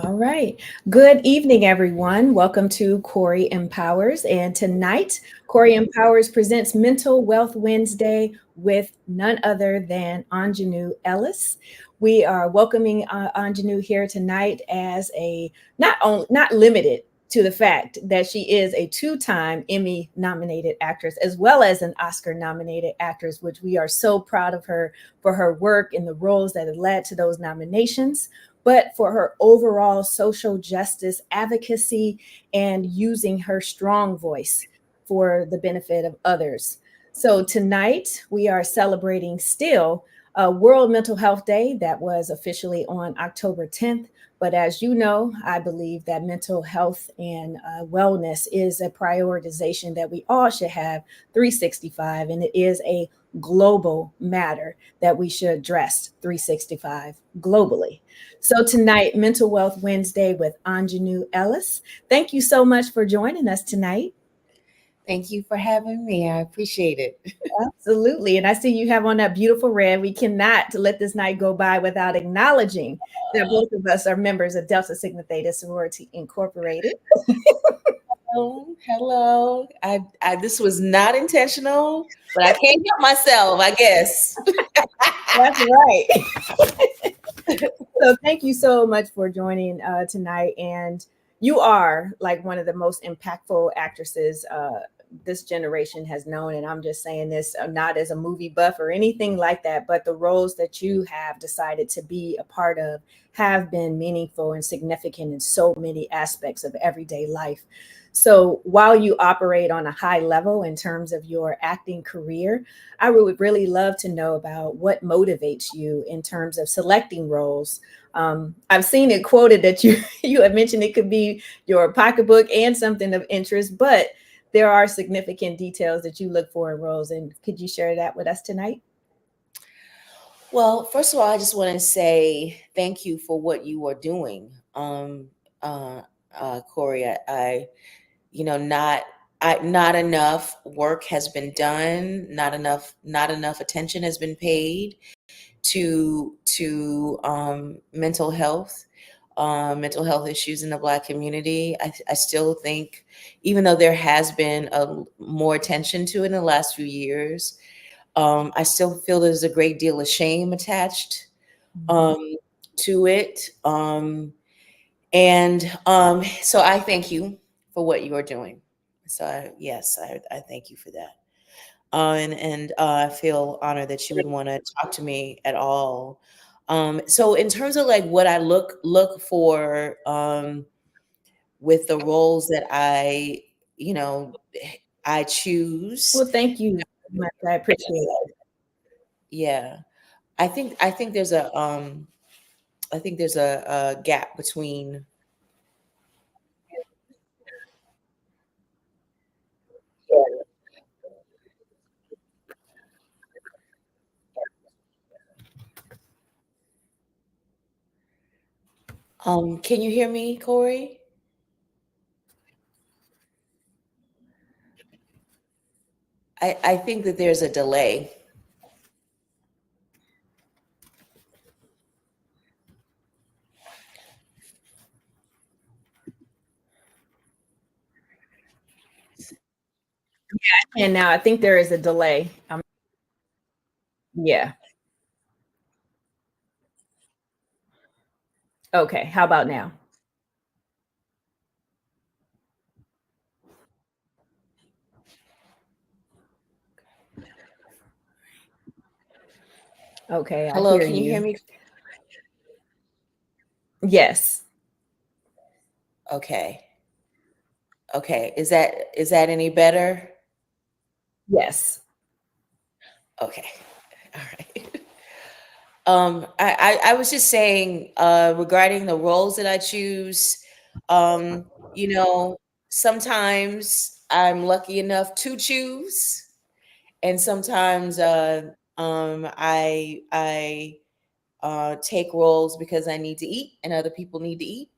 All right. Good evening, everyone. Welcome to Corey Empowers. And tonight, Corey Empowers presents Mental Wealth Wednesday with none other than Aunjanue Ellis. We are welcoming Aunjanue here tonight as a not limited to the fact that she is a two-time Emmy nominated actress as well as an Oscar nominated actress, which we are so proud of her for her work in the roles that have led to those nominations, but for her overall social justice advocacy and using her strong voice for the benefit of others. So tonight we are celebrating still World Mental Health Day that was officially on October 10th. But as you know, I believe that mental health and wellness is a prioritization that we all should have 365, and it is a global matter that we should address 365 globally. So tonight, Mental Wealth Wednesday with Aunjanue Ellis. Thank you so much for joining us tonight. Thank you for having me. I appreciate it. Absolutely. And I see you have on that beautiful red. We cannot let this night go by without acknowledging that both of us are members of Delta Sigma Theta Sorority Incorporated. Hello. I this was not intentional, but I can't help myself, I guess. That's right. So thank you so much for joining tonight. And you are like one of the most impactful actresses this generation has known. And I'm just saying this not as a movie buff or anything like that, but the roles that you have decided to be a part of have been meaningful and significant in so many aspects of everyday life. So while you operate on a high level in terms of your acting career, I would really love to know about what motivates you in terms of selecting roles. I've seen it quoted that you you have mentioned it could be your pocketbook and something of interest, but there are significant details that you look for in roles. And could you share that with us tonight? Well, first of all, I just want to say thank you for what you are doing. Uh, Corey, not not enough work has been done, not enough attention has been paid to mental health issues in the Black community. I still think, even though there has been more attention to it in the last few years, I still feel there's a great deal of shame attached to it. And so I thank you for what you are doing. So yes, I thank you for that. And I feel honored that you would want to talk to me at all. So in terms of like what I look for with the roles that you know, I choose, Well, thank you very much. I appreciate it. yeah, I think there's a gap between. Can you hear me, Corey? I think that there's a delay. And now I think there is a delay. Yeah. Okay. How about now? Okay. I Hello, hear can you hear you. me? Yes. Okay. Okay. Is that any better? Yes. Okay. All right. I was just saying regarding the roles that I choose, um, you know, sometimes I'm lucky enough to choose, and sometimes I take roles because I need to eat and other people need to eat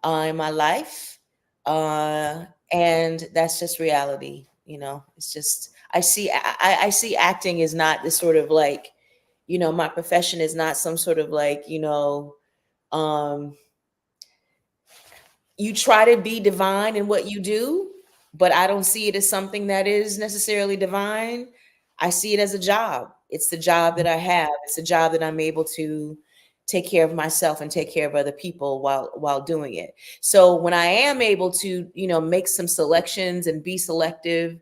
in my life. And that's just reality, It's just I see acting is not this sort of like, my profession is not some sort of like, um you try to be divine in what you do, but I don't see it as something that is necessarily divine. I see it as a job. It's the job that I have. It's a job that I'm able to take care of myself and take care of other people while doing it. So when I am able to, make some selections and be selective,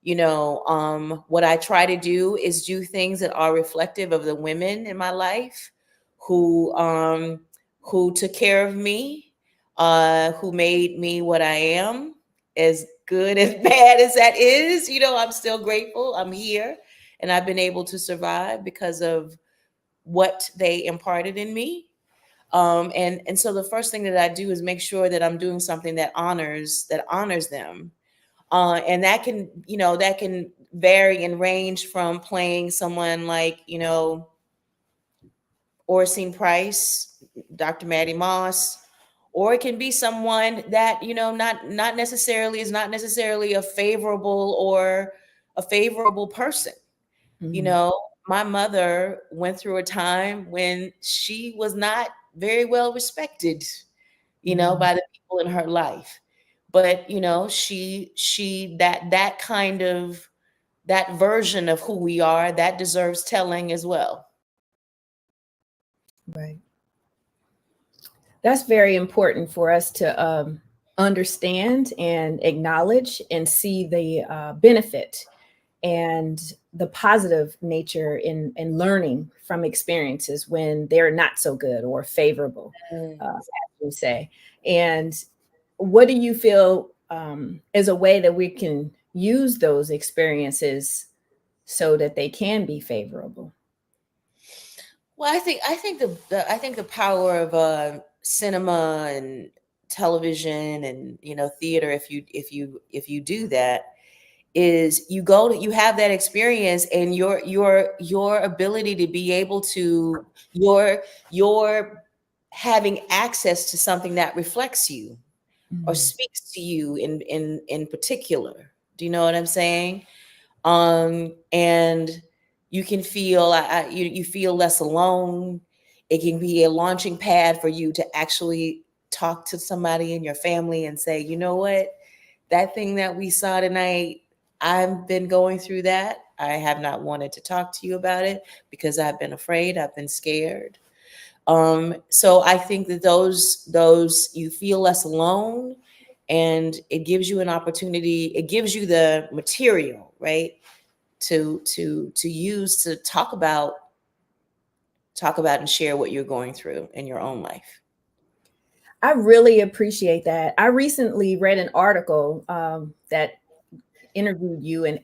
what I try to do is do things that are reflective of the women in my life who who took care of me, who made me what I am. As good as bad as that is, I'm still grateful. I'm here, and I've been able to survive because of what they imparted in me. And so the first thing that I do is make sure that I'm doing something that honors them, and that can vary and range from playing someone like Oracene Price, Dr. Maddie Moss, or it can be someone that not necessarily is not necessarily a favorable person. You Mhm. know, my mother went through a time when she was not very well respected, Mhm. by the people in her life. But she that kind of that version of who we are that deserves telling as well. Right. That's very important for us to understand and acknowledge and see the benefit and the positive nature in learning from experiences when they're not so good or favorable, Mm. as you say. And what do you feel is a way that we can use those experiences so that they can be favorable? Well, I think the power of cinema and television and theater, if you do that, is you have that experience, and your ability to be able to your having access to something that reflects you or Mm. speaks to you in particular. Do you know what I'm saying? And you can feel you feel less alone. It can be a launching pad for you to actually talk to somebody in your family and say, you know what, that thing that we saw tonight, I've been going through that. I have not wanted to talk to you about it because I've been afraid, I've been scared. So I think that those you feel less alone, and it gives you an opportunity, it gives you the material, right? To use to talk about and share what you're going through in your own life. I really appreciate that. I recently read an article that interviewed you and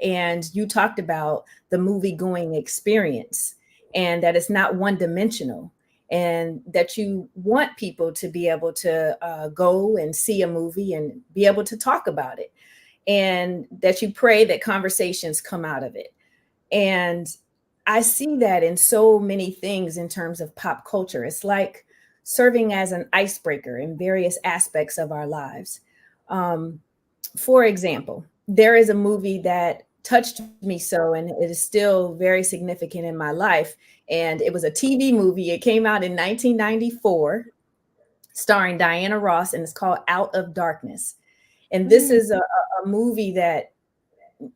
and you talked about the movie going experience and that it's not one dimensional, and that you want people to be able to go and see a movie and be able to talk about it, and that you pray that conversations come out of it. And I see that in so many things in terms of pop culture. It's like serving as an icebreaker in various aspects of our lives. Um, for example, there is a movie that touched me so, and it is still very significant in my life. And it was a TV movie. It came out in 1994, starring Diana Ross, and it's called Out of Darkness. And this Mm, is a movie that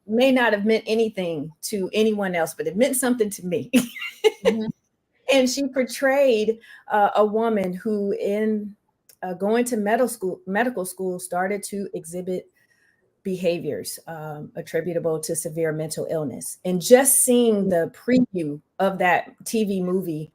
may not have meant anything to anyone else, but it meant something to me. mhm, And she portrayed a woman who, in going to medical school, started to exhibit behaviors attributable to severe mental illness. And just seeing the preview of that TV movie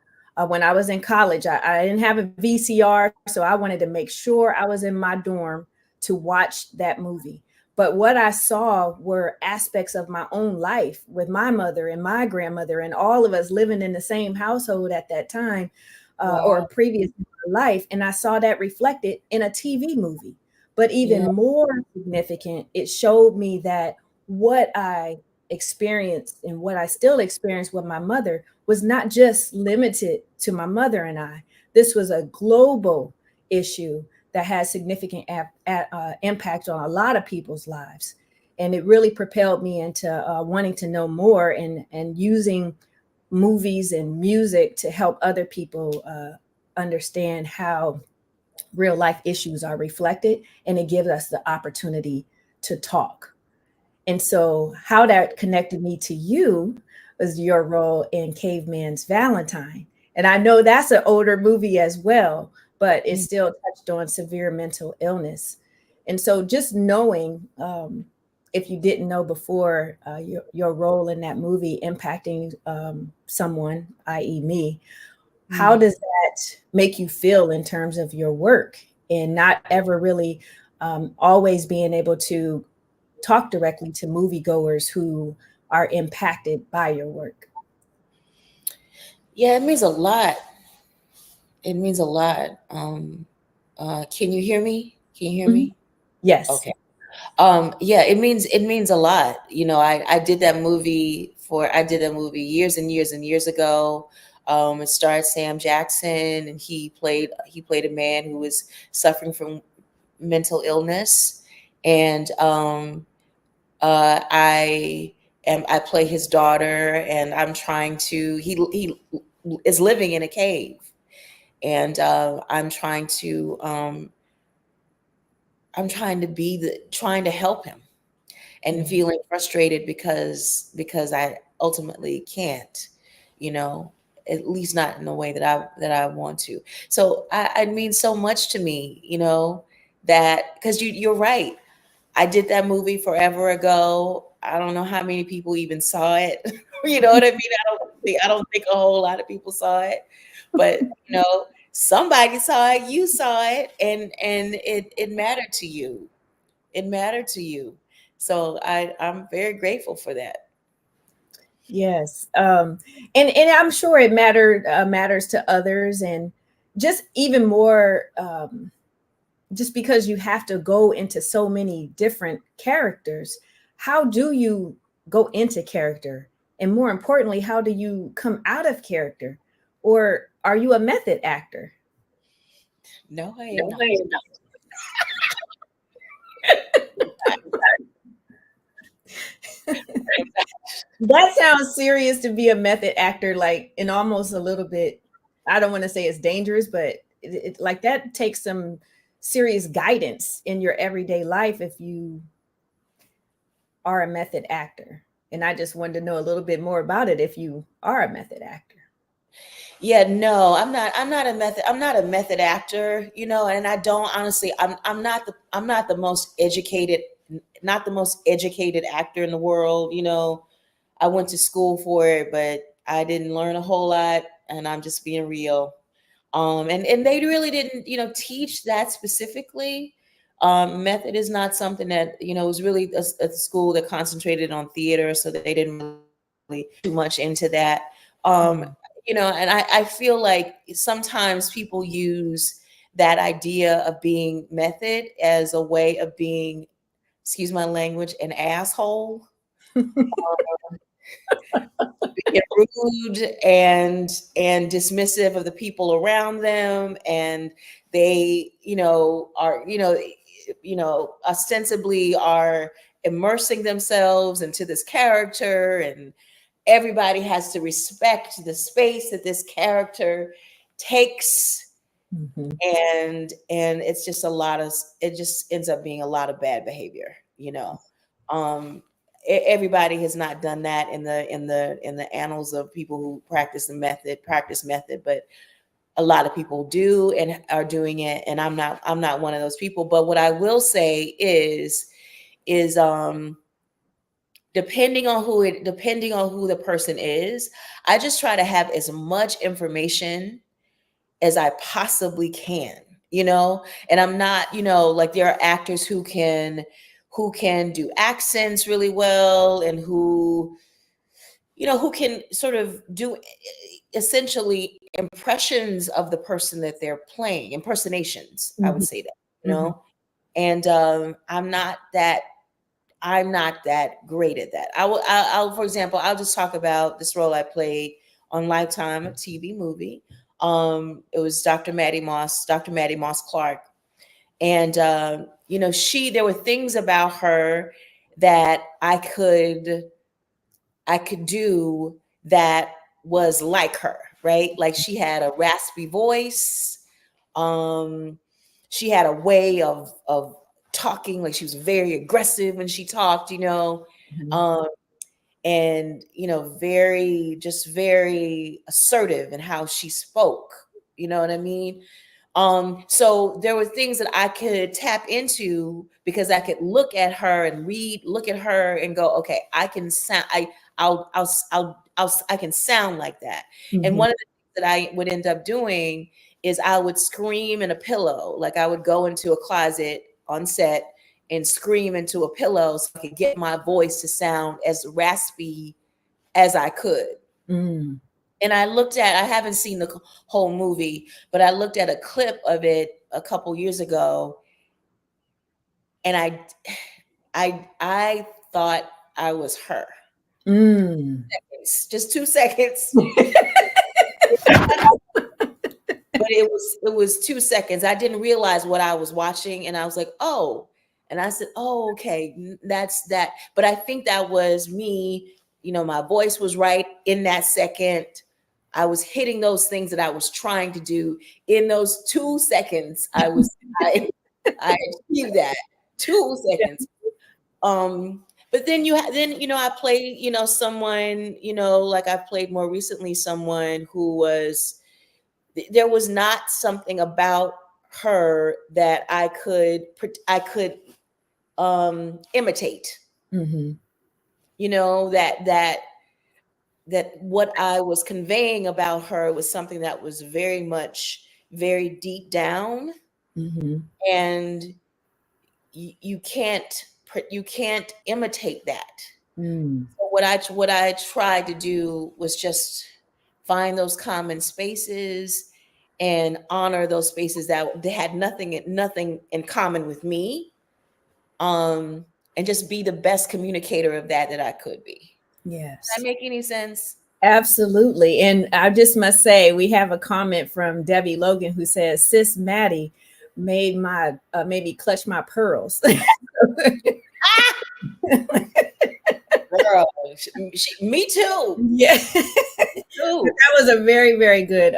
when I was in college, I didn't have a VCR, so I wanted to make sure I was in my dorm to watch that movie. But what I saw were aspects of my own life with my mother and my grandmother and all of us living in the same household at that time, or wow. previous in my life. And I saw that reflected in a TV movie. But Yeah. even more significant, it showed me that what I experienced and what I still experience with my mother was not just limited to my mother and I. This was a global issue that has significant impact on a lot of people's lives. And it really propelled me into wanting to know more, and using movies and music to help other people understand how real life issues are reflected, and it gives us the opportunity to talk. And so, how that connected me to you was your role in Caveman's Valentine. And I know that's an older movie as well, but it still touched on severe mental illness. And so, just knowing, if you didn't know before, your role in that movie impacting someone, i.e., me, how Mm. does that make you feel in terms of your work and not ever really always being able to talk directly to moviegoers who are impacted by your work? Yeah, it means a lot. It means a lot. Can you hear me? Can you hear Mhm. me? Yes. Okay. Yeah, it means a lot. I did that movie years and years and years ago. It starred Sam Jackson, and he played a man who was suffering from mental illness, and I play his daughter, and I'm trying to he is living in a cave, and I'm trying to help him, and Yeah. feeling frustrated because I ultimately can't, you know, at least not in the way that I want to. So it means so much to me, that because you're right. I did that movie forever ago. I don't know how many people even saw it. You know what I mean? I don't think a whole lot of people saw it, but somebody saw it. You saw it, and it mattered to you. It mattered to you. So I'm very grateful for that. Yes. And I'm sure it matters to others, and just even more, just because you have to go into so many different characters. How do you go into character? And more importantly, how do you come out of character? Or are you a method actor? No, I No, am not. I am not. That sounds serious to be a method actor, like, and almost a little bit, I don't want to say it's dangerous, but like that takes some serious guidance in your everyday life if you are a method actor. And I just wanted to know a little bit more about it if you are a method actor. Yeah, no, I'm not. I'm not a method actor, and I don't honestly. I'm not the most educated, not the most educated actor in the world. I went to school for it, but I didn't learn a whole lot, and I'm just being real. And they really didn't, teach that specifically. Method is not something that, it was really a school that concentrated on theater, so they didn't really too much into that. Um, Mm. and I feel like sometimes people use that idea of being method as a way of being, excuse my language, an asshole, being rude and dismissive of the people around them, and they are ostensibly are immersing themselves into this character, and everybody has to respect the space that this character takes, Mhm. and it's just a lot of it just ends up being a lot of bad behavior. um Everybody has not done that in the annals of people who practice method, but a lot of people do and are doing it, and I'm not one of those people. But what I will say is depending on who the person is, I just try to have as much information as I possibly can, you know? And I'm not, like there are actors who can do accents really well, and who can sort of do essentially impressions of the person that they're playing, impersonations, I would Mhm. say that, you Mhm. know? And I'm not that great at that. I'll for example, I'll just talk about this role I played on Lifetime, a TV movie. It was Dr. Maddie Moss Clark, and there were things about her that I could do that was like her, right? Like she had a raspy voice. Um, she had a way of talking, like she was very aggressive when she talked, Mhm. um, and very assertive in how she spoke. You know what I mean? So there were things that I could tap into because I could look at her and look at her and go, okay, I can sound, I can sound like that. And Mhm. one of the things that I would end up doing is I would scream in a pillow. Like I would go into a closet on set and scream into a pillow so I could get my voice to sound as raspy as I could. Mm. And I haven't seen the whole movie, but I looked at a clip of it a couple years ago, and I thought I was her. Mm. It's just 2 seconds, but it was 2 seconds. I didn't realize what I was watching, and I was like, oh, and I said, oh, okay, that's that. But I think that was me. My voice was right in that second. I was hitting those things that I was trying to do in those 2 seconds. I achieved that 2 seconds. But then I played, someone, like I've played more recently, someone who there was not something about her that I could imitate. Mhm. That what I was conveying about her was something that was very much very deep down, Mhm. and you can't imitate that. Mm. So what I tried to do was just find those common spaces and honor those spaces that they had nothing in common with me, um and just be the best communicator of that I could be. Does that Yes. make any sense? Absolutely. And I just must say, we have a comment from Debbie Logan who says, Sis Maddie made me clutch my pearls. Girl, me too. Yeah. Too. That was a very, very good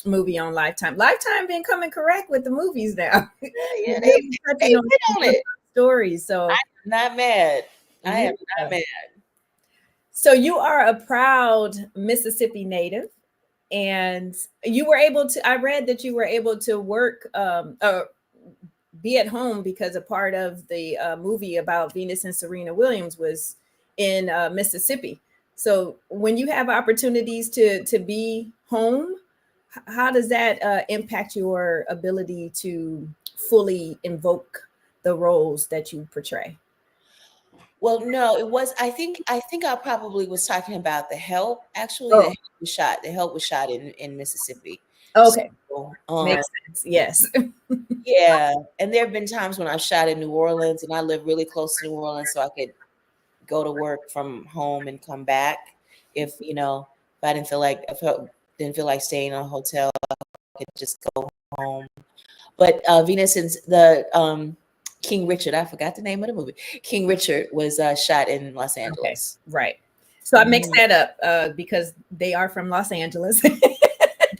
movie on Lifetime. Lifetime been coming correct with the movies now. Yeah, Really they touching on hit on some it. stories. So I'm not mad. I am not yeah. mad. So you are a proud Mississippi native, and you were able to. I read that you were able to work be at home because a part of the movie about Venus and Serena Williams was in Mississippi. So when you have opportunities to be home, how does that impact your ability to fully invoke the roles that you portray? Well, no, it was. I think I probably was talking about The Help. Actually, Oh, The Help was shot in Mississippi. okay, So, makes sense. Yes. yeah, and there have been times when I shot in New Orleans, and I live really close to New Orleans, so I could go to work from home and come back. If I didn't feel like staying in a hotel, I could just go home. But Venus and the King Richard, I forgot the name of the movie. King Richard was shot in Los Okay, Angeles. right. So I mixed Mhm. that up because they are from Los Angeles. Mhm.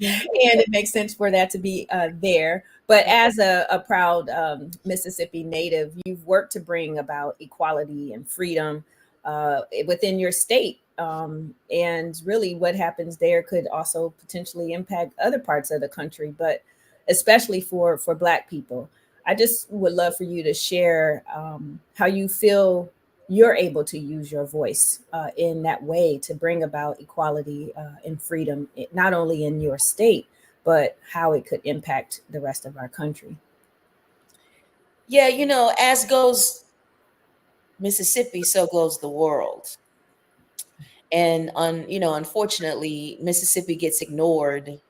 And it makes sense for that to be there. But as a proud Mississippi native, you've worked to bring about equality and freedom within your state. And really, what happens there could also potentially impact other parts of the country, but especially for Black people. I just would love for you to share how you feel you're able to use your voice in that way to bring about equality and freedom, not only in your state, but how it could impact the rest of our country. Yeah, as goes Mississippi, so goes the world. And unfortunately, Mississippi gets ignored,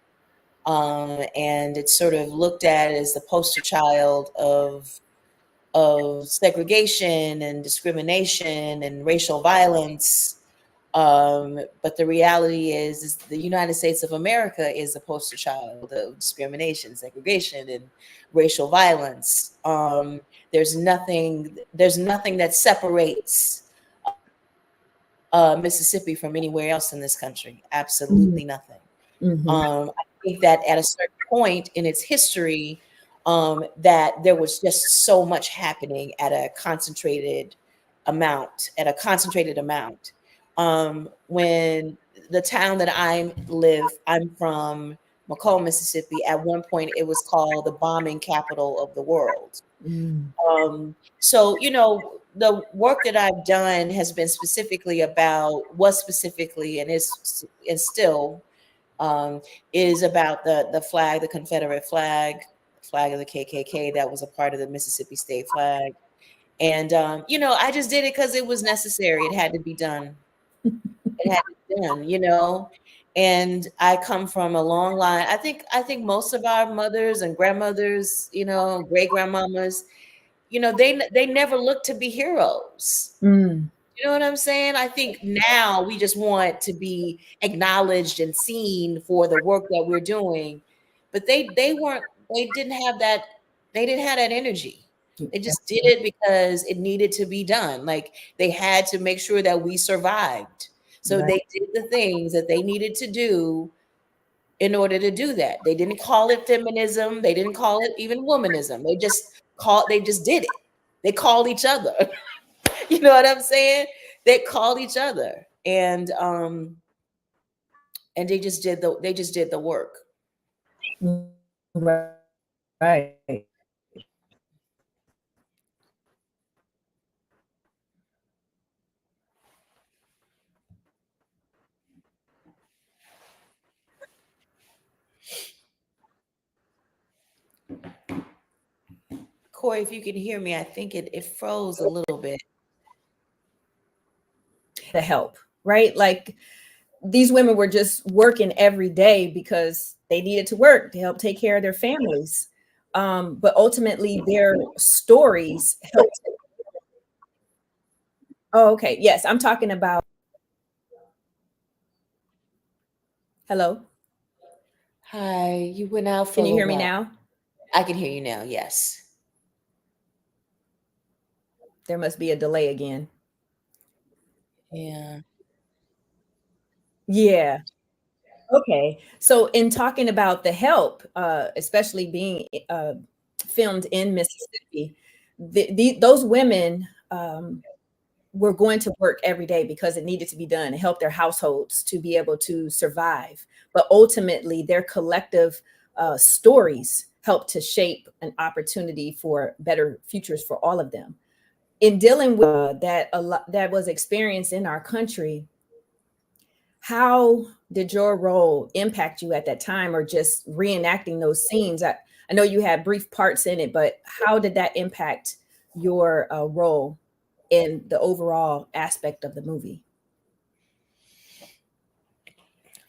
and it's sort of looked at as the poster child of segregation and discrimination and racial violence. But the reality is the United States of America is the poster child of discrimination, segregation, and racial violence. There's nothing that separates Mississippi from anywhere else in this country. Mhm. Absolutely nothing. Mhm. I think that at a certain point in its history, that there was just so much happening at a concentrated amount. When the town that I'm from McComb, Mississippi. At one point, it was called the bombing capital of the world. Mm. So, the work that I've done has been specifically about was specifically and still is about the flag, the Confederate flag of the KKK that was a part of the Mississippi state flag. And, I just did it because it was necessary. It had to be done. It had to be done. And I come from a long line. I think most of our mothers and grandmothers, great grandmamas, they never looked to be heroes. Mm. You know what I'm saying? I think now we just want to be acknowledged and seen for the work that we're doing. But they didn't have that energy. They just did it because it needed to be done. Like they had to make sure that we survived. So Right. they did the things that they needed to do in order to do that. They didn't call it feminism. They didn't call it even womanism. They just did it. They called each other. You know what I'm saying? They called each other and they just did the work. Right. Corey, if you can hear me, I think it froze a little bit. The help, right? Like these women were just working every day because they needed to work to help take care of their families. But ultimately, their stories helped. Oh, okay. Yes, I'm talking about. Hello. Hi, you went out for a Can you little hear me while. now? I can hear you now. Yes. There must be a delay again. Yeah. Yeah. Okay. So, in talking about the help, especially being filmed in Mississippi, those women were going to work every day because it needed to be done to help their households to be able to survive. But ultimately, their collective stories helped to shape an opportunity for better futures for all of them. In dealing with that, a lot that was experienced in our country, how did your role impact you at that time, or just reenacting those scenes? I know you had brief parts in it, but how did that impact your role in the overall aspect of the movie?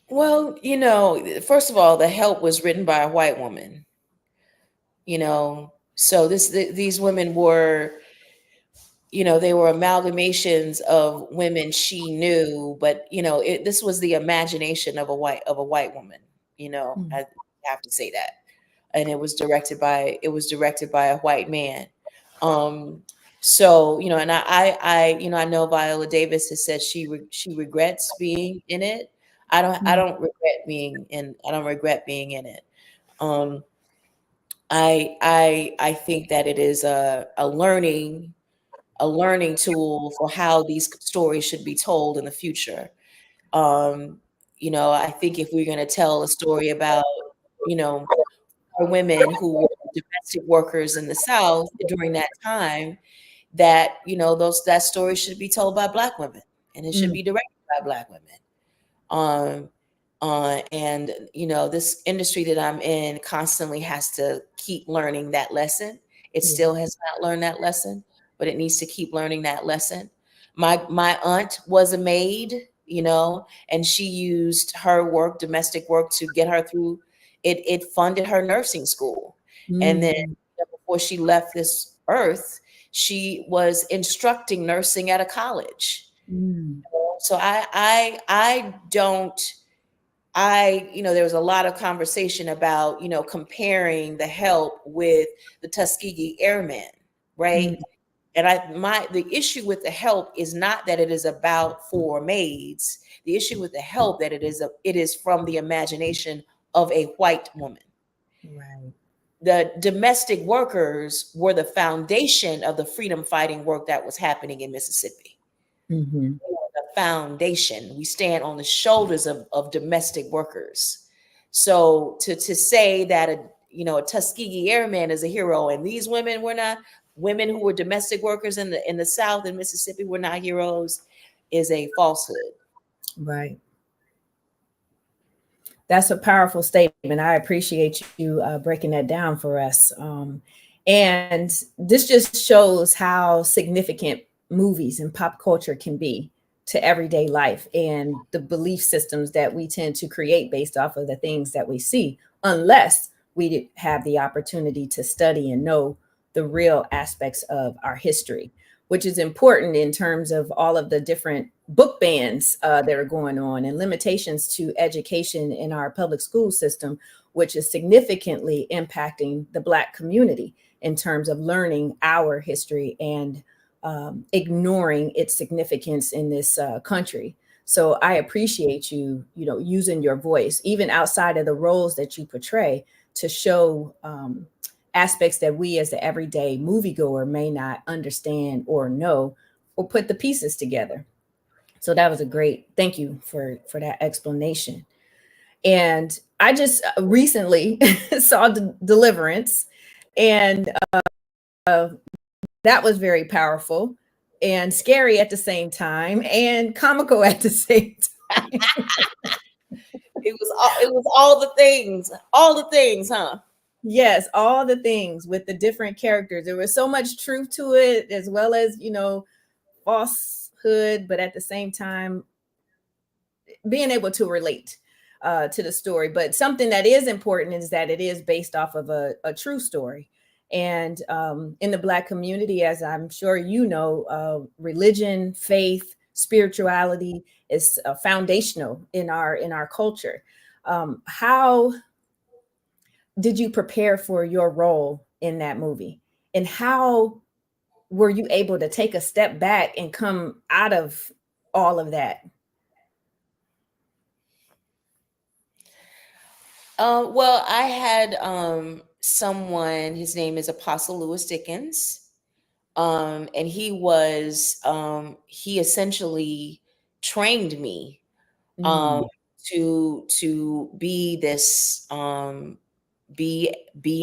Well, first of all, The Help was written by a white woman. So these women were, they were amalgamations of women she knew, but this was the imagination of a white woman. Mm. I have to say that. And it was directed by a white man. Um, so and I know Viola Davis has said she regrets being in it. Mm. I don't regret being in it. Um, I think that it is a learning tool for how these stories should be told in the future. Um, I think if we're going to tell a story about, you know, our women who were domestic workers in the South during that time, that that story should be told by Black women, and it should Mm. be directed by Black women. Um, and this industry that I'm in constantly has to keep learning that lesson. It Yeah. still has not learned that lesson, but it needs to keep learning that lesson. My aunt was a maid, and she used her work, domestic work, to get her through. It funded her nursing school, and then Mm. before she left this earth, she was instructing nursing at a college. Mm. So I don't there was a lot of conversation about, comparing The Help with the Tuskegee Airmen, Mm. right? And the issue with The Help is not that it is about four maids. The issue with The Help that it is from the imagination of a white woman. Right. the domestic workers were the foundation of the freedom fighting work that was happening in Mississippi. Mm-hmm. The foundation. We stand on the shoulders of domestic workers. So to say that a Tuskegee Airman is a hero and these women were not, women who were domestic workers in the South and Mississippi were not heroes, is a falsehood. Right. That's a powerful statement. I appreciate you breaking that down for us. And this just shows how significant movies and pop culture can be to everyday life and the belief systems that we tend to create based off of the things that we see, unless we have the opportunity to study and know the real aspects of our history, which is important in terms of all of the different book bans that are going on and limitations to education in our public school system, which is significantly impacting the Black community in terms of learning our history and ignoring its significance in this country. So I appreciate you, using your voice, even outside of the roles that you portray, to show aspects that we as the everyday moviegoer may not understand or know or put the pieces together. So that was a great, thank you for that explanation. And I just recently saw Deliverance, and that was very powerful and scary at the same time and comical at the same time. It was all the things, huh? Yes, all the things with the different characters. There was so much truth to it, as well as, falsehood, but at the same time, being able to relate to the story. But something that is important is that it is based off of a true story. And in the Black community, as I'm sure you know, religion, faith, spirituality is foundational in our culture. How did you prepare for your role in that movie? And how were you able to take a step back and come out of all of that? Well, I had someone, his name is Apostle Lewis Dickens. And he essentially trained me um, Mm, to be this be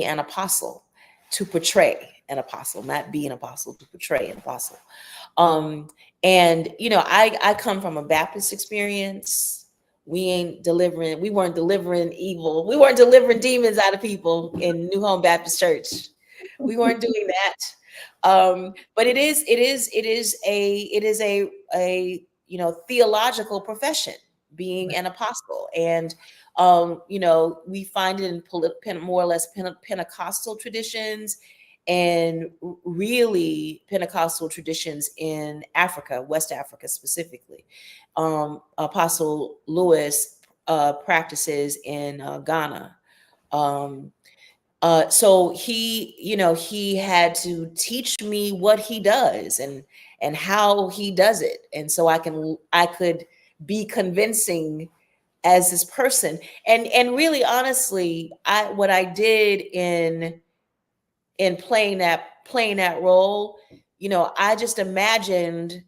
an apostle, to portray an apostle, not be an apostle, to portray an apostle. Um, and I come from a Baptist experience. We weren't delivering evil, we weren't delivering demons out of people in New Home Baptist Church. We weren't doing that. But it is a theological profession, being right. an apostle. And we find it in more or less Pentecostal traditions, and really Pentecostal traditions in Africa, West Africa specifically. Apostle Lewis practices in Ghana. Um, so he had to teach me what he does and how he does it, and so I could be convincing as this person. And really, honestly, what I did in playing that role, I just imagined.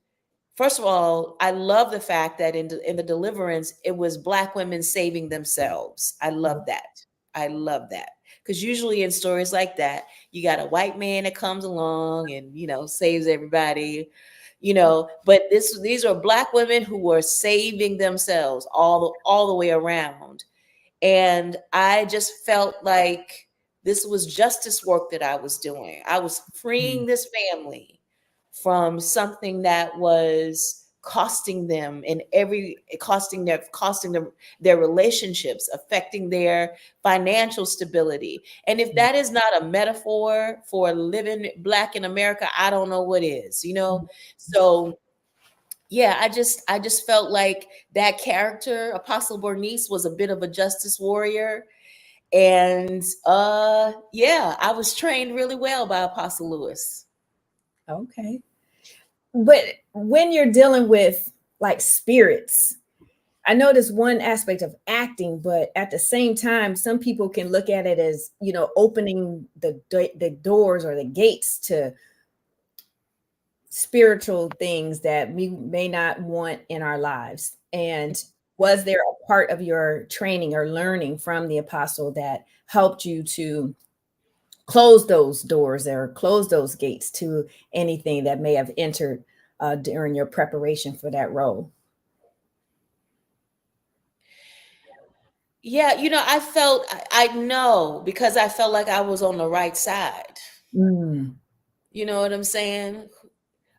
First of all, I love the fact that in the Deliverance, it was Black women saving themselves. I love that. I love that. Because usually in stories like that, you got a white man that comes along and saves everybody. But these are Black women who were saving themselves all the way around. And I just felt like this was justice work that I was doing. I was freeing this family from something that was costing them costing them their relationships, affecting their financial stability. And if that is not a metaphor for living Black in America, I don't know what is. So yeah, I just felt like that character, Apostle Bernice, was a bit of a justice warrior. And yeah, I was trained really well by Apostle Lewis. Okay. But when you're dealing with like spirits, I know this one aspect of acting, but at the same time, some people can look at it as, opening the doors or the gates to spiritual things that we may not want in our lives. And was there a part of your training or learning from the apostle that helped you to close those doors or close those gates to anything that may have entered during your preparation for that role? Yeah, I know because I felt like I was on the right side. Mm, You know what I'm saying?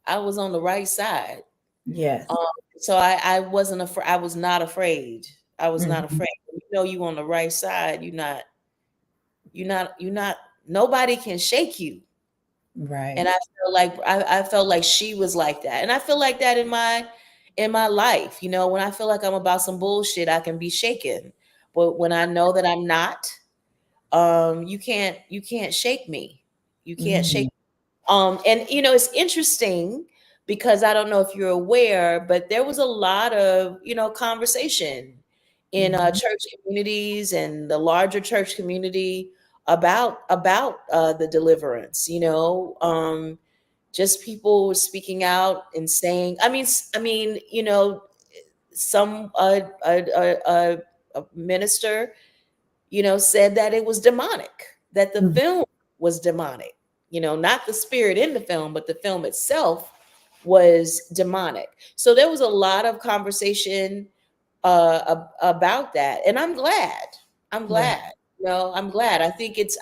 I was on the right side. yes. Um, so I wasn't afraid. I was not afraid. I was not Mhm. afraid. You know, you on the right side. You're not. Nobody can shake you. Right. And I felt like she was like that, and I feel like that in my life. You know, when I feel like I'm about some bullshit, I can be shaken. But when I know that I'm not, you can't shake me. You can't shake. Mhm. And it's interesting because I don't know if you're aware, but there was a lot of conversation in Mhm. church communities and the larger church community about the deliverance. Just people speaking out and saying. I mean, some a minister said that it was demonic, that the Mhm. film was demonic. Not the spirit in the film, but the film itself was demonic. So there was a lot of conversation about that, and I'm glad. I'm Right. glad. I'm glad. I think it's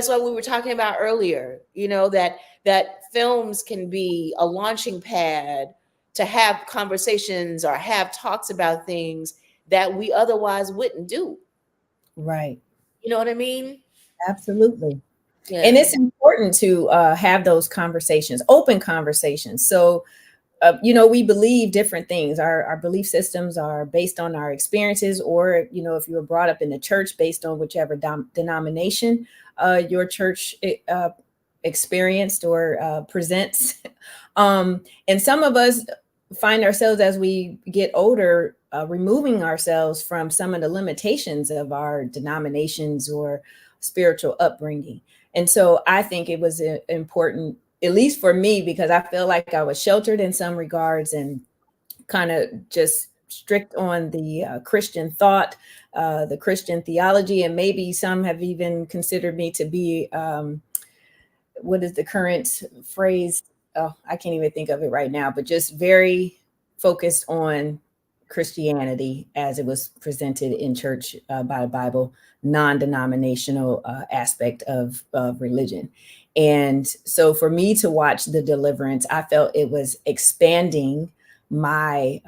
what we were talking about earlier. That films can be a launching pad to have conversations or have talks about things that we otherwise wouldn't do. Right. You know what I mean? Absolutely. And Yeah. it's important to have those conversations, open conversations. So, we believe different things. Our belief systems are based on our experiences, or, if you were brought up in the church, based on whichever denomination your church experienced or presents. And some of us find ourselves as we get older, removing ourselves from some of the limitations of our denominations or spiritual upbringing. And so I think it was important, at least for me, because I feel like I was sheltered in some regards and kind of just strict on the Christian thought, the Christian theology, and maybe some have even considered me to be what is the current phrase? Oh, I can't even think of it right now, but just very focused on Christianity as it was presented in church by the Bible, non-denominational aspect of religion. And so for me to watch the deliverance, I felt it was expanding my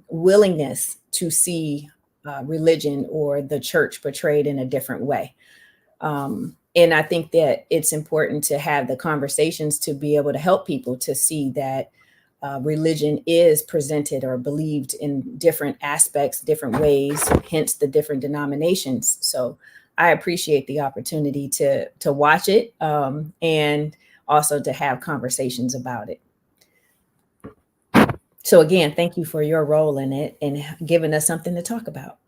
willingness to see religion or the church portrayed in a different way. And I think that it's important to have the conversations to be able to help people to see that religion is presented or believed in different aspects, different ways, hence the different denominations. So I appreciate the opportunity to watch it, and also to have conversations about it. So again, thank you for your role in it and giving us something to talk about.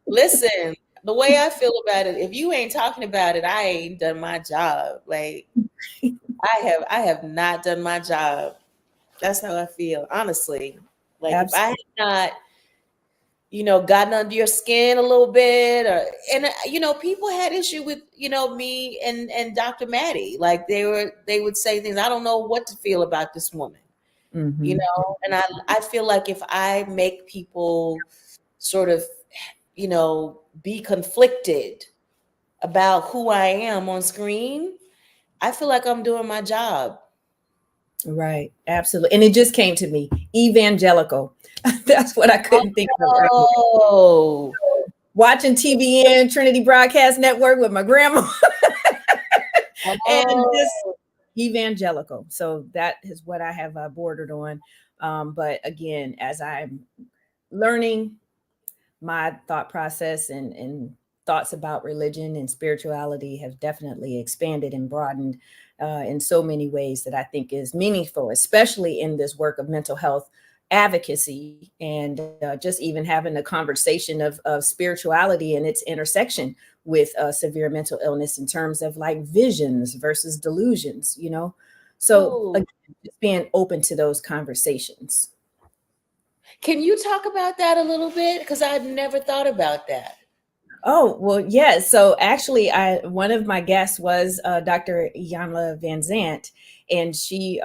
Listen, the way I feel about it, if you ain't talking about it, I ain't done my job. Like I have not done my job. That's how I feel, honestly. Like if I had Absolutely. not, gotten under your skin a little bit, and people had issue with, me and Dr. Maddie. Like they would say things, I don't know what to feel about this woman, Hmm. and I feel like if I make people sort of, be conflicted about who I am on screen, I feel like I'm doing my job. Right. Absolutely. And it just came to me, evangelical. That's what I couldn't think of earlier. Oh, Watching TBN, Trinity Broadcast Network with my grandma, and just oh, evangelical. So that is what I have bordered on. But again, as I'm learning, my thought process and thoughts about religion and spirituality have definitely expanded and broadened in so many ways that I think is meaningful, especially in this work of mental health advocacy, and just even having a conversation of spirituality and its intersection with severe mental illness in terms of like visions versus delusions, you know. So Oh, again, just being open to those conversations. can you talk about that a little bit? Because I've never thought about that. Oh, well, yeah. So actually, I one of my guests was Dr. Yanla Van Zant, and she,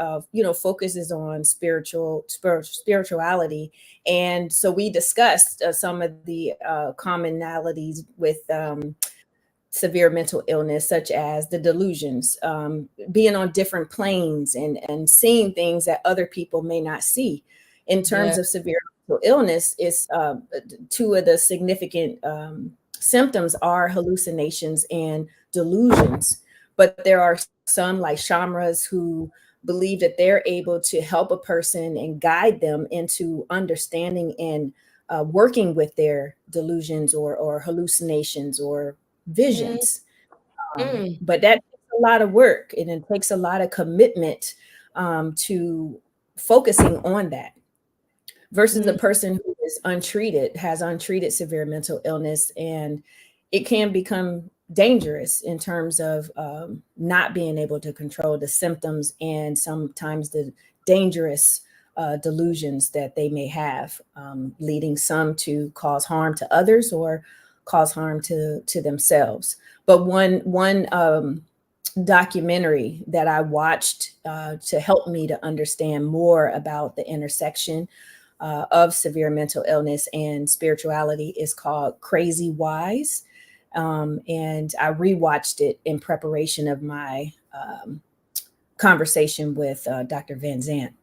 focuses on spirituality. And so we discussed some of the commonalities with severe mental illness, such as the delusions, being on different planes and seeing things that other people may not see. In Yeah. terms of severe mental illness, is two of the significant symptoms are hallucinations and delusions. But there are some, like shamras, who believe that they're able to help a person and guide them into understanding and working with their delusions or hallucinations or Mm, visions. mm, But that takes a lot of work, and it takes a lot of commitment to focusing on that versus a mm, person who is untreated, has untreated severe mental illness, and it can become dangerous in terms of not being able to control the symptoms and sometimes the dangerous delusions that they may have, leading some to cause harm to others or cause harm to themselves. But one documentary that I watched to help me to understand more about the intersection of severe mental illness and spirituality is called Crazy Wise. And I rewatched it in preparation of my conversation with Dr. Van Zant.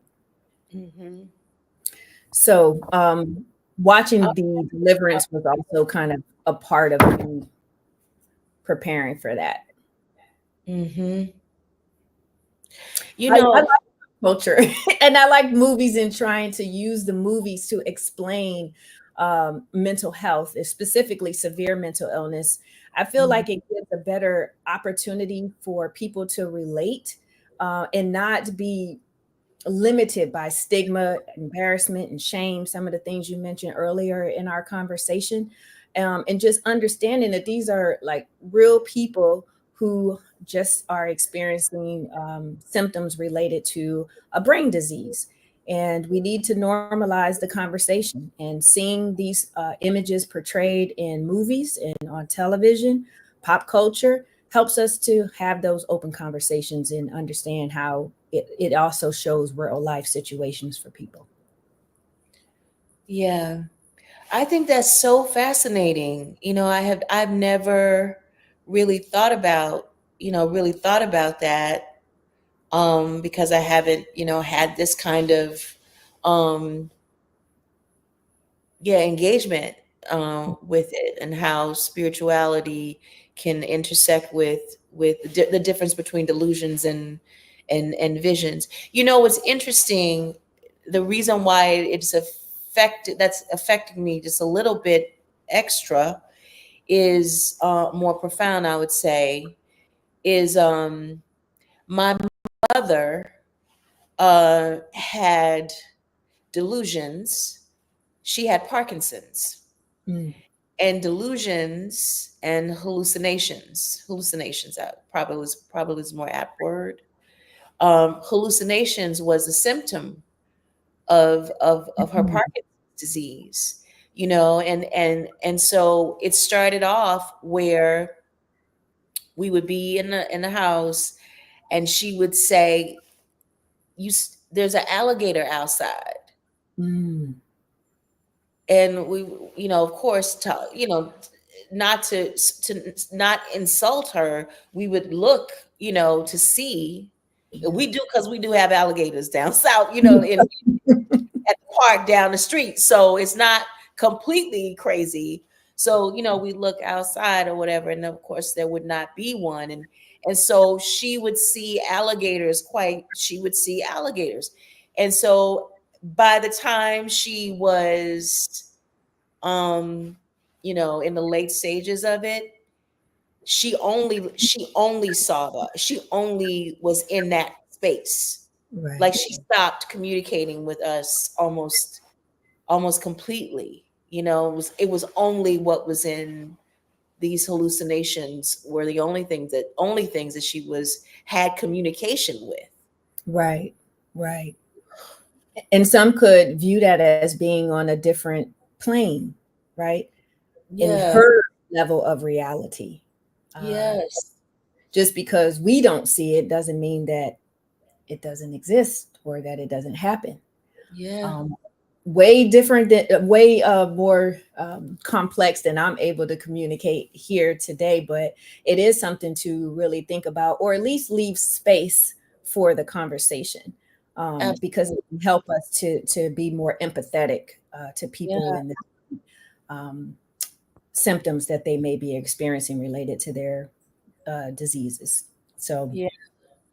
mhm. So Oh, watching the Deliverance was also kind of a part of me preparing for that. mhm. You I know, like culture and I like movies and trying to use the movies to explain mental health, specifically severe mental illness. I feel mm, like it gives a better opportunity for people to relate and not be limited by stigma, embarrassment, and shame. Some of the things you mentioned earlier in our conversation, and just understanding that these are like real people who just are experiencing symptoms related to a brain disease. And we need to normalize the conversation. And seeing these images portrayed in movies and on television, pop culture, helps us to have those open conversations and understand how it also shows real life situations for people. yeah. I think that's so fascinating. I've never really thought about, really thought about that, because I haven't, had this kind of, um, yeah, engagement with it, and how spirituality can intersect with the difference between delusions and visions. What's interesting, the reason why that's affecting me just a little bit extra is more profound, I would say, is my mother had delusions. She had Parkinson's. Mm, And delusions and hallucinations, probably is more apt word. Hallucinations was a symptom of her mm, Parkinson's disease, and so it started off where we would be in the house, and she would say, there's an alligator outside. mm, And we, of course, not to not insult her, we would look, to see. yeah. We do, because we do have alligators down south, at the park down the street, so it's not completely crazy. So we look outside or whatever, and of course there would not be one. And so she would see alligators. And so by the time she was, um in the late stages of it, she only was in that space. Right. Like she stopped communicating with us almost completely. You know, it was only what was in these hallucinations were the only things that she was had communication with. Right. Right. And some could view that as being on a different plane, right? In Yeah. her level of reality. Uh, Yes. just because we don't see it doesn't mean that it doesn't exist or that it doesn't happen. Yeah. Um, way different than way more complex than I'm able to communicate here today, but it is something to really think about, or at least leave space for the conversation, because it Absolutely. can help us to be more empathetic to people Yeah. and the um, symptoms that they may be experiencing related to their diseases. So Yeah.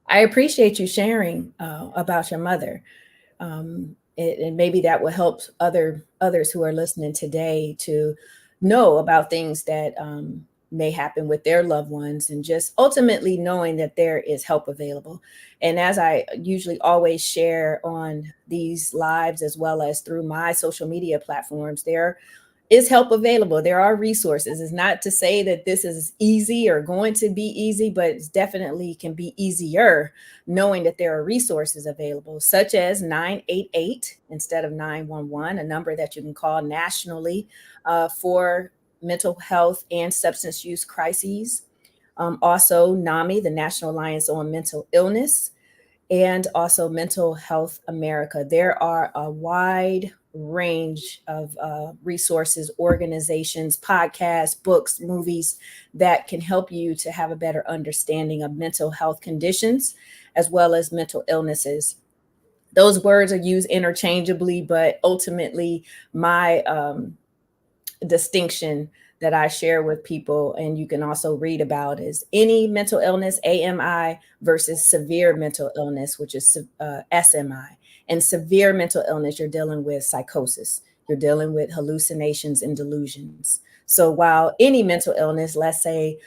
I appreciate you sharing about your mother. And maybe that will help others who are listening today to know about things that may happen with their loved ones, and just ultimately knowing that there is help available. And as I usually always share on these lives, as well as through my social media platforms, there is help available. There are resources. It's not to say that this is easy or going to be easy, but it's definitely can be easier knowing that there are resources available, such as 988 instead of 911, a number that you can call nationally for mental health and substance use crises. Also, NAMI, the National Alliance on Mental Illness, and also Mental Health America. There are a wide range of resources, organizations, podcasts, books, movies that can help you to have a better understanding of mental health conditions as well as mental illnesses. Those words are used interchangeably, but ultimately, my distinction that I share with people, and you can also read about, is any mental illness, AMI, versus severe mental illness, which is SMI. And severe mental illness, you're dealing with psychosis, you're dealing with hallucinations and delusions. So while any mental illness, let's say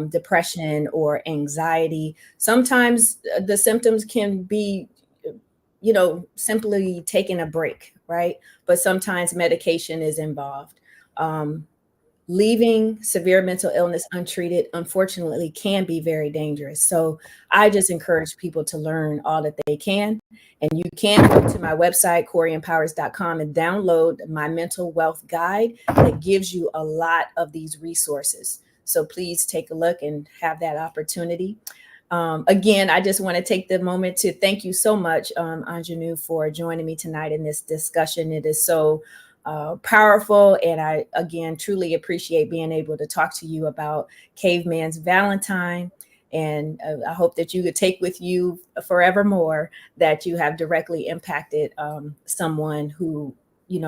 depression or anxiety, sometimes the symptoms can be, simply taking a break, right? But sometimes medication is involved. um, Leaving severe mental illness untreated, unfortunately, can be very dangerous. So I just encourage people to learn all that they can. And you can go to my website, CoreyEmpowers.com, and download my mental wealth guide that gives you a lot of these resources. So please take a look and have that opportunity. Again, I just want to take the moment to thank you so much, Aunjanue, for joining me tonight in this discussion. It is so powerful. And I, again, truly appreciate being able to talk to you about Caveman's Valentine. And I hope that you could take with you forevermore that you have directly impacted someone who,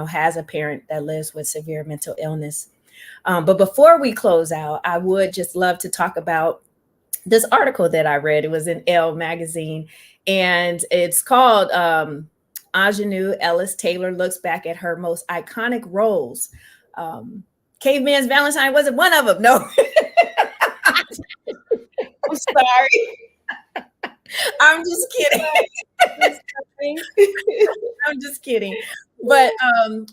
has a parent that lives with severe mental illness. But before we close out, I would just love to talk about this article that I read. It was in Elle magazine, and it's called Aunjanue Ellis Taylor looks back at her most iconic roles. Um, Caveman's Valentine wasn't one of them. No, I'm sorry. I'm just kidding. I'm sorry. I'm just kidding. But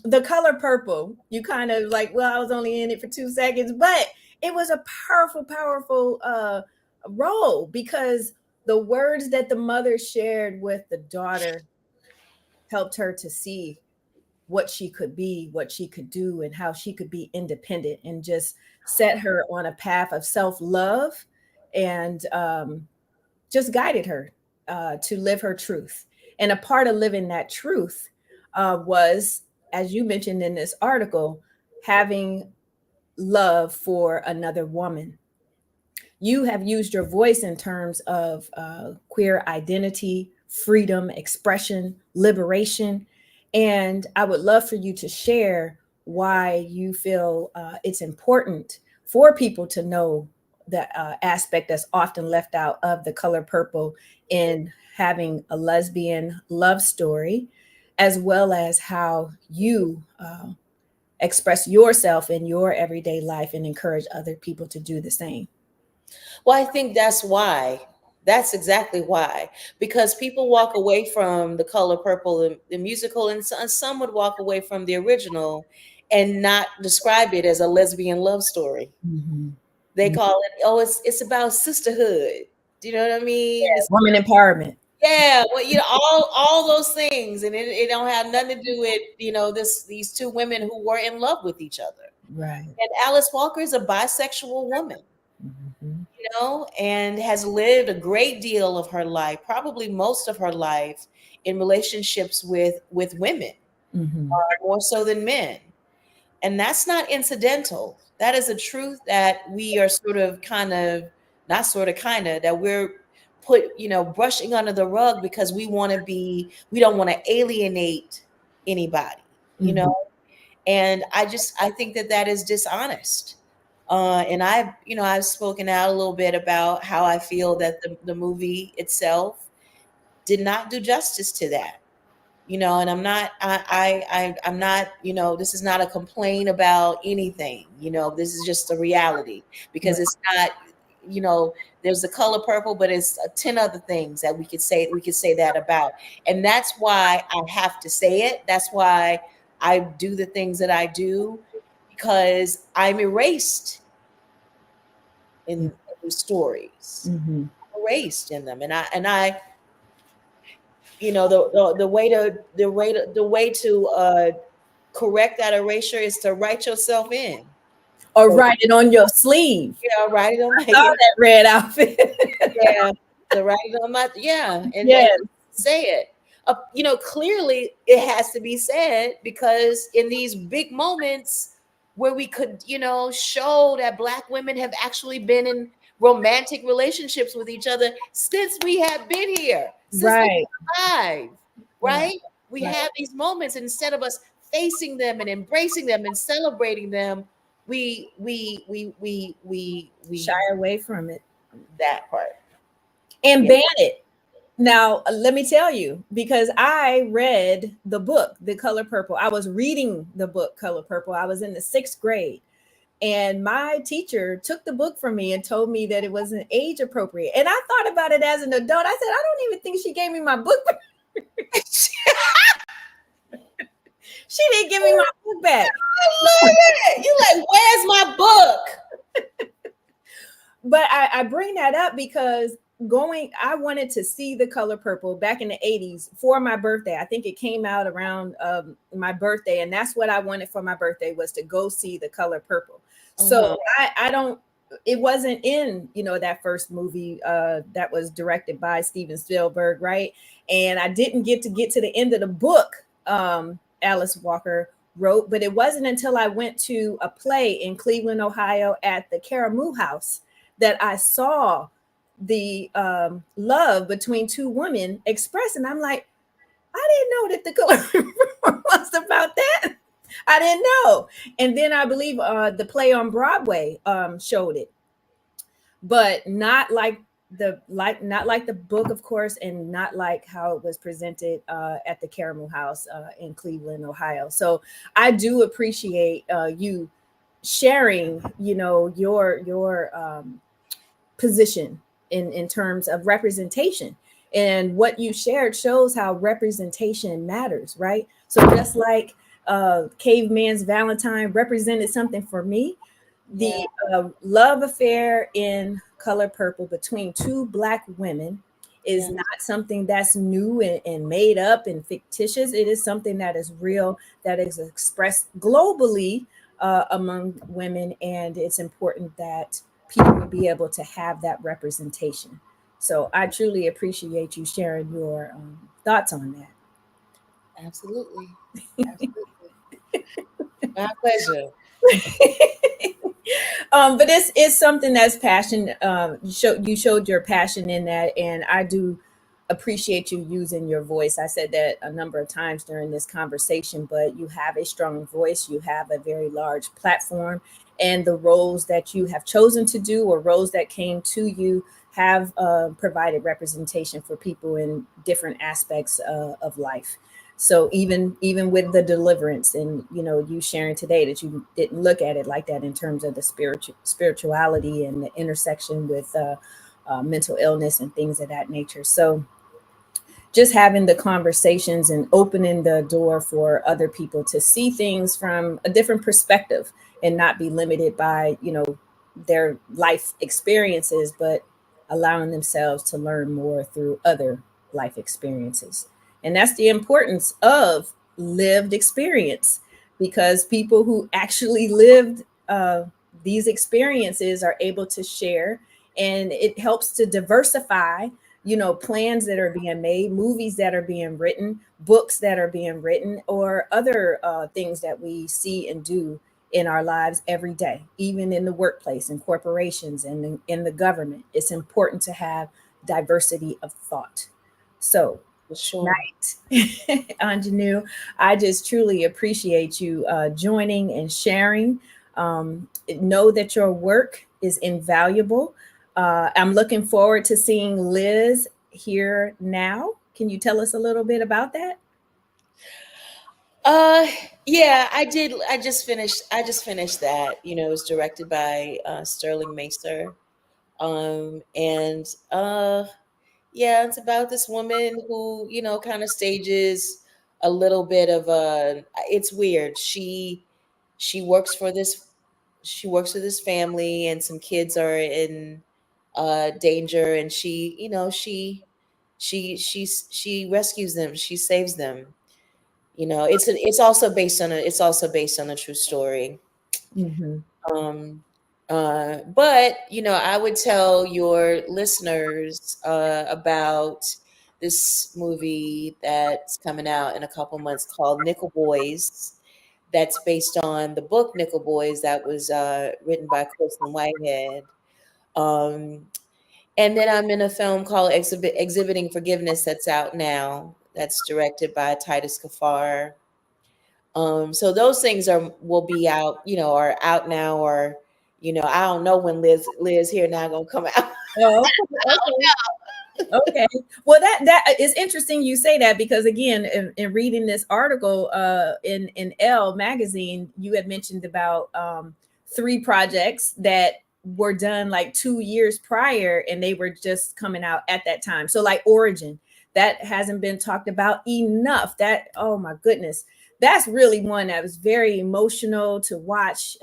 The Color Purple, you kind of like, well, I was only in it for 2 seconds, but it was a powerful, powerful role, because the words that the mother shared with the daughter helped her to see what she could be, what she could do, and how she could be independent, and just set her on a path of self love, and just guided her to live her truth. And a part of living that truth was, as you mentioned in this article, having love for another woman. You have used your voice in terms of queer identity, freedom, expression, liberation. And I would love for you to share why you feel it's important for people to know the aspect that's often left out of The Color Purple in having a lesbian love story, as well as how you express yourself in your everyday life and encourage other people to do the same. Well, I think that's why. That's exactly why. Because people walk away from The Color Purple, the musical, and some would walk away from the original and not describe it as a lesbian love story. Mhm. They Mhm. call it, oh, it's about sisterhood. Do you know what I mean? It's, Woman empowerment. yeah, well, all those things, and it don't have nothing to do with these two women who were in love with each other. Right. And Alice Walker is a bisexual woman, Mhm. and has lived a great deal of her life, probably most of her life, in relationships with women, Mhm. more so than men. And that's not incidental. That is a truth that we are sort of kind of not sort of kind of that we're brushing under the rug because we don't want to alienate anybody, you know. Mhm. And I think that that is dishonest. And I've spoken out a little bit about how I feel that the movie itself did not do justice to that. And I'm not, this is not a complaint about anything. This is just a reality, because Right. it's not, you know there's The Color Purple, but it's 10 other things that we could say that about. And that's why I have to say it. That's why I do the things that I do, because I'm erased in the stories. Mhm. I'm erased in them, and I the way to correct that erasure is to write yourself in. Or So, write it on your sleeve. write it on my, Saw that red outfit. yeah, to write it on my, and Yes. say it. Clearly it has to be said, because in these big moments where we could, show that Black women have actually been in romantic relationships with each other since we have been here, since we Right. were alive, Right. right? We Right. have these moments, instead of us facing them and embracing them and celebrating them, we Shy away from it that part. and Yeah. ban it. Now, let me tell you, because I read the book, The Color Purple. I was reading the book, Color Purple. I was in the sixth grade. And my teacher took the book from me and told me that it wasn't age appropriate. And I thought about it as an adult. I said, I don't even think she gave me my book. She didn't give me my book back. I love it. You like, where's my book? But I bring that up because I wanted to see The Color Purple back in the 80s for my birthday. I think it came out around my birthday, and that's what I wanted for my birthday, was to go see The Color Purple. So Uh-huh. I don't, it wasn't in, that first movie that was directed by Steven Spielberg, right? And I didn't get to the end of the book Alice Walker wrote, but it wasn't until I went to a play in Cleveland, Ohio at the Caramoo House that I saw the love between two women expressed. And I'm like, I didn't know that The Color was about that. I didn't know. And then I believe the play on Broadway showed it, but not like the book, of course, and not like how it was presented at the Caramel House in Cleveland, Ohio. So I do appreciate you sharing, your position in terms of representation. And what you shared shows how representation matters, right? So just like Caveman's Valentine represented something for me, Yeah. the love affair in Color Purple between two Black women is Yeah. not something that's new and made up and fictitious. It is something that is real, that is expressed globally among women, and it's important that people will be able to have that representation. So I truly appreciate you sharing your thoughts on that. Absolutely. Absolutely. My pleasure. But it's something that's passion. You showed your passion in that, and I do appreciate you using your voice. I said that a number of times during this conversation, but you have a strong voice. You have a very large platform, and the roles that you have chosen to do, or roles that came to you, have provided representation for people in different aspects of life. So even with the deliverance, and you sharing today that you didn't look at it like that in terms of the spirituality and the intersection with mental illness and things of that nature. So just having the conversations and opening the door for other people to see things from a different perspective and not be limited by, their life experiences, but allowing themselves to learn more through other life experiences. And that's the importance of lived experience, because people who actually lived these experiences are able to share, and it helps to diversify, plans that are being made, movies that are being written, books that are being written, or other things that we see and do in our lives every day, even in the workplace and corporations and in the government. It's important to have diversity of thought. So, For sure. night, Anjanou, I just truly appreciate you joining and sharing. Know that your work is invaluable. I'm looking forward to seeing Liz here now. Can you tell us a little bit about that? Uh, yeah, I did. I just finished that. It was directed by Sterling Macer. And yeah, it's about this woman who, kind of stages a little bit of a. It's weird. She works for this. She works for this family, and some kids are in danger, and she rescues them. She saves them. It's also based on a true story. Mm-hmm. Um, but I would tell your listeners about this movie that's coming out in a couple months called Nickel Boys. That's based on the book Nickel Boys that was written by Colson Whitehead. Um, and then I'm in a film called Exhibiting Forgiveness that's out now. That's directed by Titus Kaphar. So those things will be out, are out now, or I don't know when Liz here now gonna come out. Oh, okay. Okay. Well, that is interesting you say that, because again, in reading this article in Elle magazine, you had mentioned about three projects that were done like 2 years prior, and they were just coming out at that time. So like Origin, that hasn't been talked about enough. That, oh my goodness, that's really one that was very emotional to watch.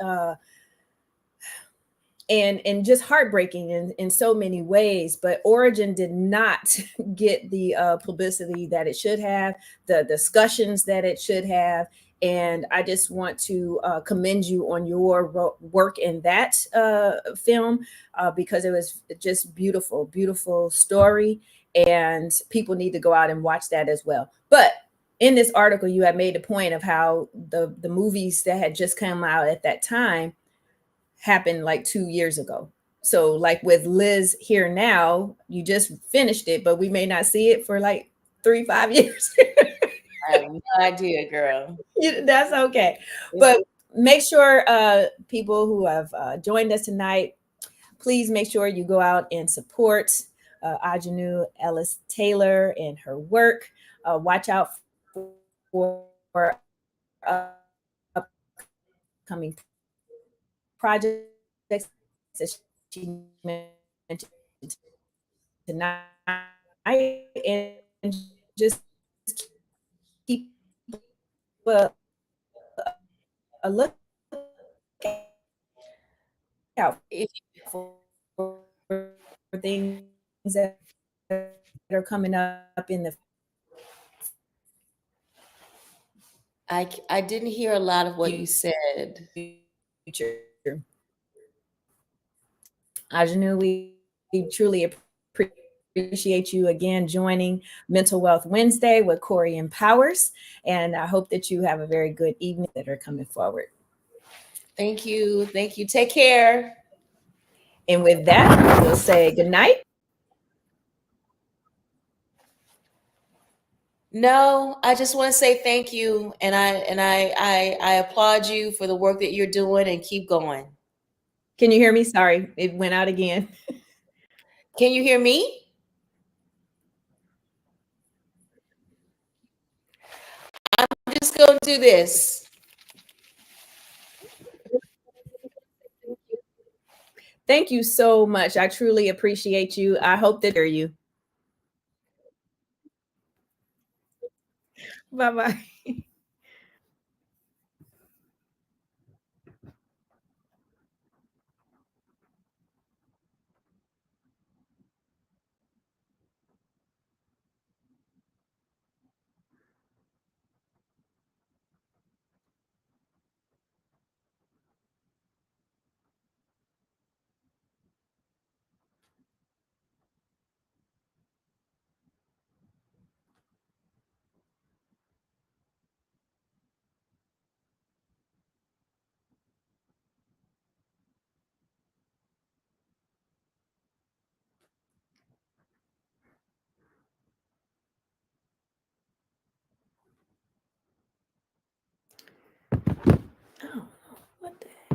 And just heartbreaking in so many ways. But Origin did not get the publicity that it should have, the discussions that it should have. And I just want to commend you on your work in that film, because it was just beautiful, beautiful story. And people need to go out and watch that as well. But in this article, you had made the point of how the movies that had just come out at that time happened like 2 years ago. So, like with Liz here now, you just finished it, but we may not see it for like 3, 5 years. I have no idea, girl. That's okay. It's But make sure people who have joined us tonight, please make sure you go out and support Aunjanue Ellis Taylor and her work. Watch out for upcoming projects that she mentioned tonight, and just keep a lookout if for things that are coming up in the I didn't hear a lot of what you said. future. Ajanu, we truly appreciate you again joining Mental Wealth Wednesday with Corey Empowers. And I hope that you have a very good evening that are coming forward. Thank you. Thank you. Take care. And with that, we'll say good night. No, I just want to say thank you, and I applaud you for the work that you're doing, and keep going. Can you hear me? Sorry, it went out again. Can you hear me? I'm just gonna do this. Thank you so much. I truly appreciate you. I hope that hear you. Bye bye. Oh, what the heck?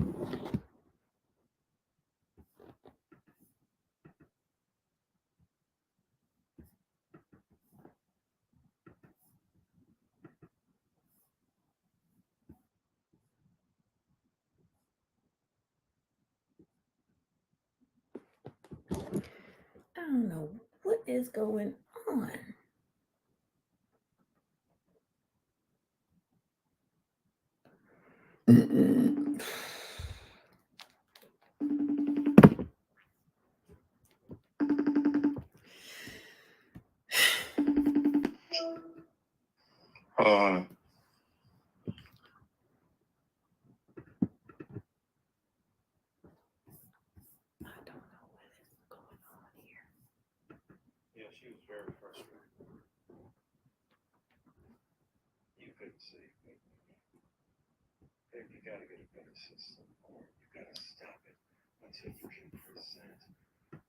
I don't know what is going on. Uh, I don't know what is going on here. yeah, she was very frustrated. You couldn't see. Babe, you gotta get a better system, or you gotta stop it until you can present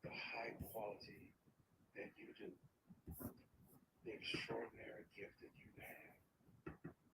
the high quality that you do, the extraordinary gift that you have.